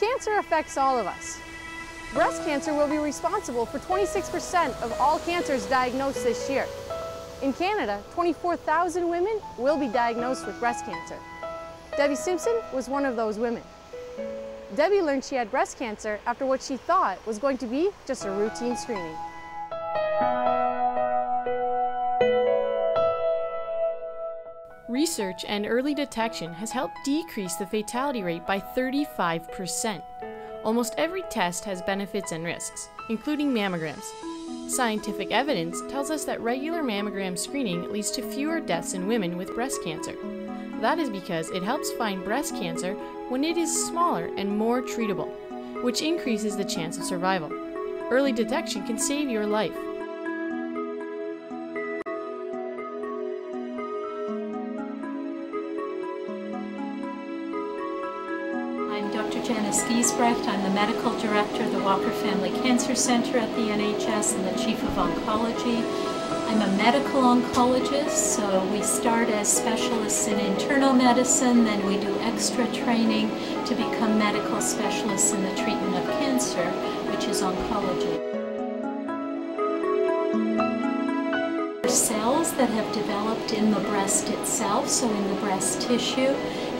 Cancer affects all of us. Breast cancer will be responsible for 26% of all cancers diagnosed this year. In Canada, 24,000 women will be diagnosed with breast cancer. Debbie Simpson was one of those women. Debbie learned she had breast cancer after what she thought was going to be just a routine screening. Research and early detection has helped decrease the fatality rate by 35%. Almost every test has benefits and risks, including mammograms. Scientific evidence tells us that regular mammogram screening leads to fewer deaths in women with breast cancer. That is because it helps find breast cancer when it is smaller and more treatable, which increases the chance of survival. Early detection can save your life. I'm Dr. Janice Giesbrecht. I'm the Medical Director of the Walker Family Cancer Center at the NHS and the Chief of Oncology. I'm a medical oncologist, so we start as specialists in internal medicine, then we do extra training to become medical specialists in the treatment of cancer, which is oncology. Cells that have developed in the breast itself, so in the breast tissue.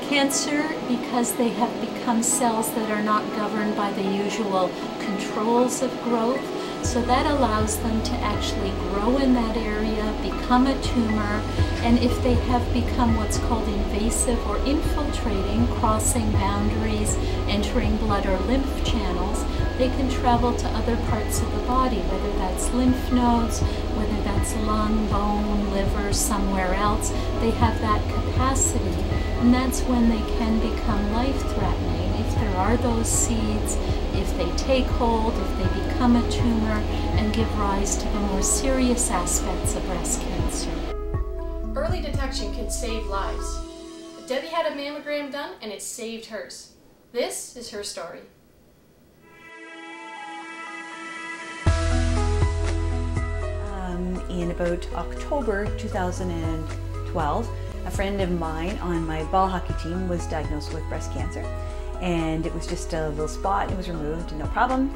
Cancer, because they have become cells that are not governed by the usual controls of growth, so that allows them to actually grow in that area, become a tumor, and if they have become what's called invasive or infiltrating, crossing boundaries, entering blood or lymph channels, they can travel to other parts of the body, whether that's lymph nodes, whether that's lung, bone, liver, somewhere else. They have that capacity, and that's when they can become life-threatening. If there are those seeds, if they take hold, if they become a tumor, and give rise to the more serious aspects of breast cancer. Early detection can save lives. Debbie had a mammogram done and it saved hers. This is her story. In about October 2012, a friend of mine on my ball hockey team was diagnosed with breast cancer. And it was just a little spot, it was removed, no problem.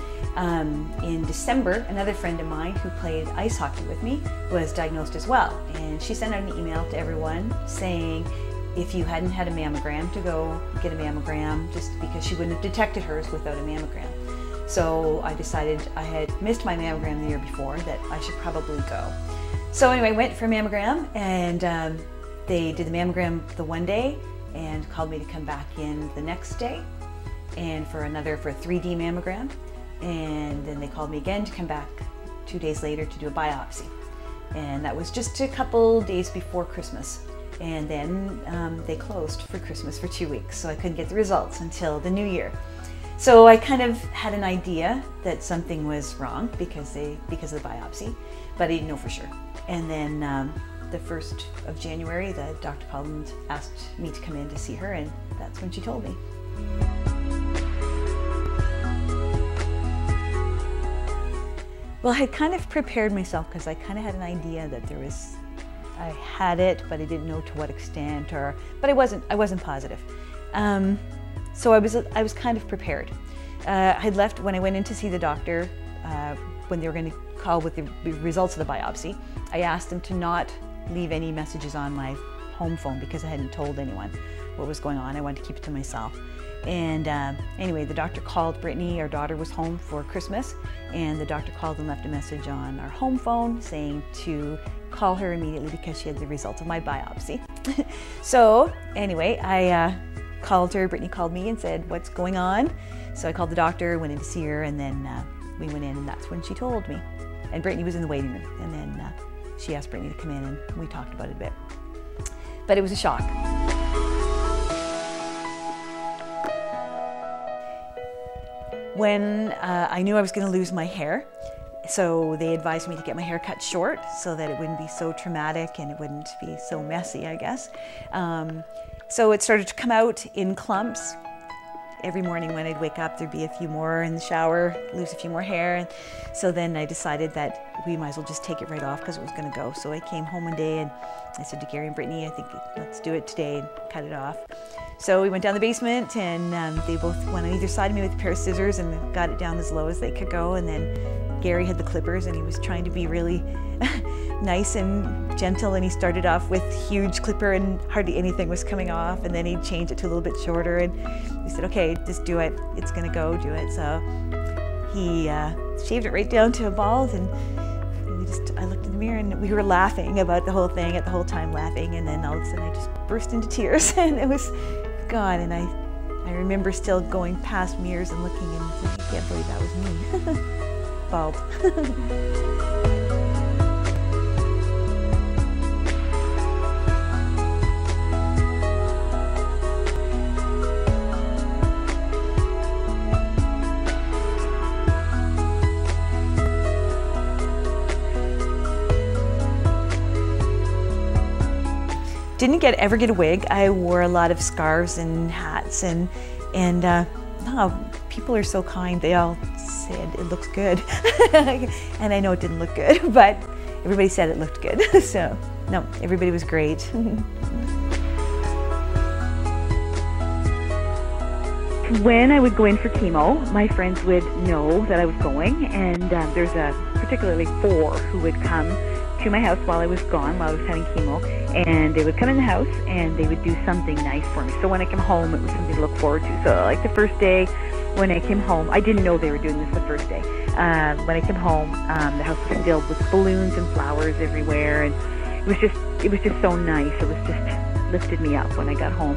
In December, another friend of mine who played ice hockey with me was diagnosed as well. And she sent out an email to everyone saying if you hadn't had a mammogram to go get a mammogram, just because she wouldn't have detected hers without a mammogram. So I decided I had missed my mammogram the year before, that I should probably go. So anyway, I went for a mammogram, and they did the mammogram the one day and called me to come back in the next day and for a 3D mammogram. And then they called me again to come back 2 days later to do a biopsy. And that was just a couple days before Christmas. And then they closed for Christmas for 2 weeks, so I couldn't get the results until the new year. So I kind of had an idea that something was wrong because of the biopsy, but I didn't know for sure. And then the 1st of January, the doctor called and asked me to come in to see her, and that's when she told me. Well, I had kind of prepared myself because I kind of had an idea that I had it, but I didn't know to what extent, but I wasn't positive. So I was kind of prepared. I had left when I went in to see the doctor, when they were going to call with the results of the biopsy. I asked them to not leave any messages on my home phone because I hadn't told anyone what was going on. I wanted to keep it to myself. And anyway, the doctor called Brittany. Our daughter was home for Christmas, and the doctor called and left a message on our home phone saying to call her immediately because she had the results of my biopsy. So anyway, I called her. Brittany called me and said, "What's going on?" So I called the doctor, went in to see her, and then we went in, and that's when she told me. And Brittany was in the waiting room, and then she asked Brittany to come in, and we talked about it a bit. But it was a shock. When I knew I was going to lose my hair, so they advised me to get my hair cut short so that it wouldn't be so traumatic and it wouldn't be so messy, I guess. So it started to come out in clumps, every morning when I'd wake up, there'd be a few more in the shower, lose a few more hair. And so then I decided that we might as well just take it right off because it was going to go. So I came home one day and I said to Gary and Brittany, I think let's do it today and cut it off. So we went down the basement, and they both went on either side of me with a pair of scissors and got it down as low as they could go. And then Gary had the clippers, and he was trying to be really nice and gentle, and he started off with huge clipper and hardly anything was coming off, and then he changed it to a little bit shorter, and he said, okay, just do it, it's gonna go, do it. So he shaved it right down to a bald, and I looked in the mirror and we were laughing about the whole thing, at the whole time laughing, and then all of a sudden I just burst into tears and it was gone. And I remember still going past mirrors and looking and thinking, I can't believe that was me. Bald. Didn't ever get a wig. I wore a lot of scarves and hats, and oh, people are so kind. They all said it looks good, and I know it didn't look good, but everybody said it looked good. So no, everybody was great. When I would go in for chemo, my friends would know that I was going, and there's particularly 4 who would come to my house while I was gone, while I was having chemo, and they would come in the house and they would do something nice for me. So when I came home, it was something to look forward to. So like the first day when I came home, I didn't know they were doing this the first day. When I came home, the house was filled with balloons and flowers everywhere, and it was just so nice. It was just lifted me up when I got home.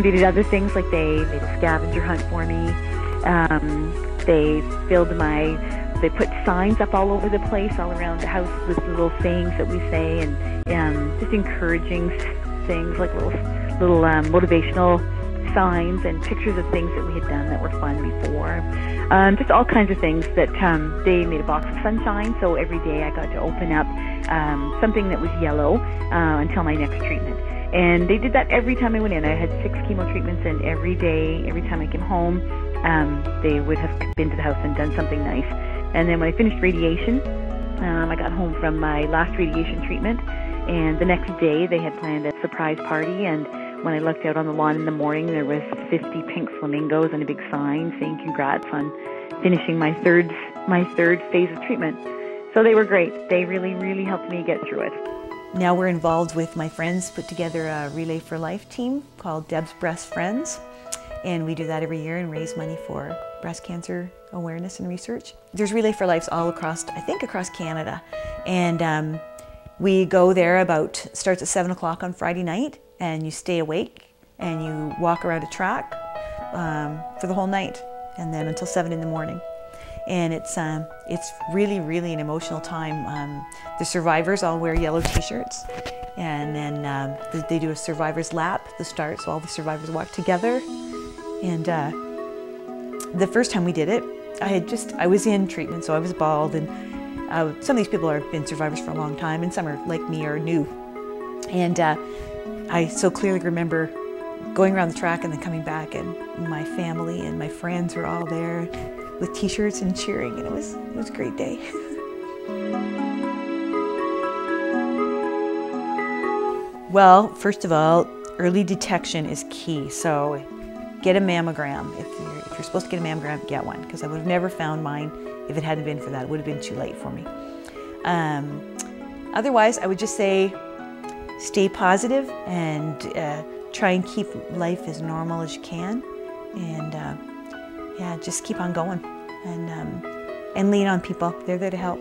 They did other things, like they made a scavenger hunt for me. They put signs up all over the place, all around the house, with little sayings that we say, and just encouraging things, like little motivational signs and pictures of things that we had done that were fun before. Just all kinds of things that they made a box of sunshine, so every day I got to open up something that was yellow until my next treatment. And they did that every time I went in. I had 6 chemo treatments, and every day, every time I came home, they would have been to the house and done something nice. And then when I finished radiation, I got home from my last radiation treatment, and the next day they had planned a surprise party, and when I looked out on the lawn in the morning, there was 50 pink flamingos and a big sign saying congrats on finishing my third phase of treatment. So they were great. They really, really helped me get through it. Now we're involved with my friends, put together a Relay for Life team called Deb's Breast Friends. And we do that every year and raise money for breast cancer awareness and research. There's Relay for Life all across, I think across Canada. And we go there starts at 7 o'clock on Friday night, and you stay awake and you walk around a track for the whole night, and then until 7 in the morning. And it's really, really an emotional time. The survivors all wear yellow t-shirts, and then they do a survivor's lap at the start, so all the survivors walk together. And the first time we did it, I was in treatment, so I was bald, and some of these people have been survivors for a long time, and some are like me, are new. And I so clearly remember going around the track and then coming back, and my family and my friends were all there with t-shirts and cheering, and it was a great day. Well, first of all, early detection is key. So get a mammogram. If you're supposed to get a mammogram, get one, because I would have never found mine if it hadn't been for that. It would have been too late for me. Otherwise, I would just say stay positive and try and keep life as normal as you can, and yeah, just keep on going, and lean on people. They're there to help.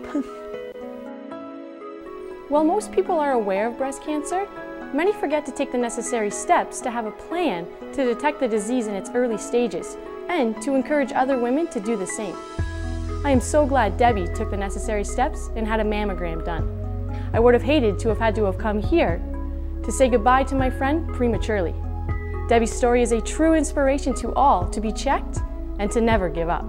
While most people are aware of breast cancer, many forget to take the necessary steps to have a plan to detect the disease in its early stages and to encourage other women to do the same. I am so glad Debbie took the necessary steps and had a mammogram done. I would have hated to have had to have come here to say goodbye to my friend prematurely. Debbie's story is a true inspiration to all to be checked and to never give up.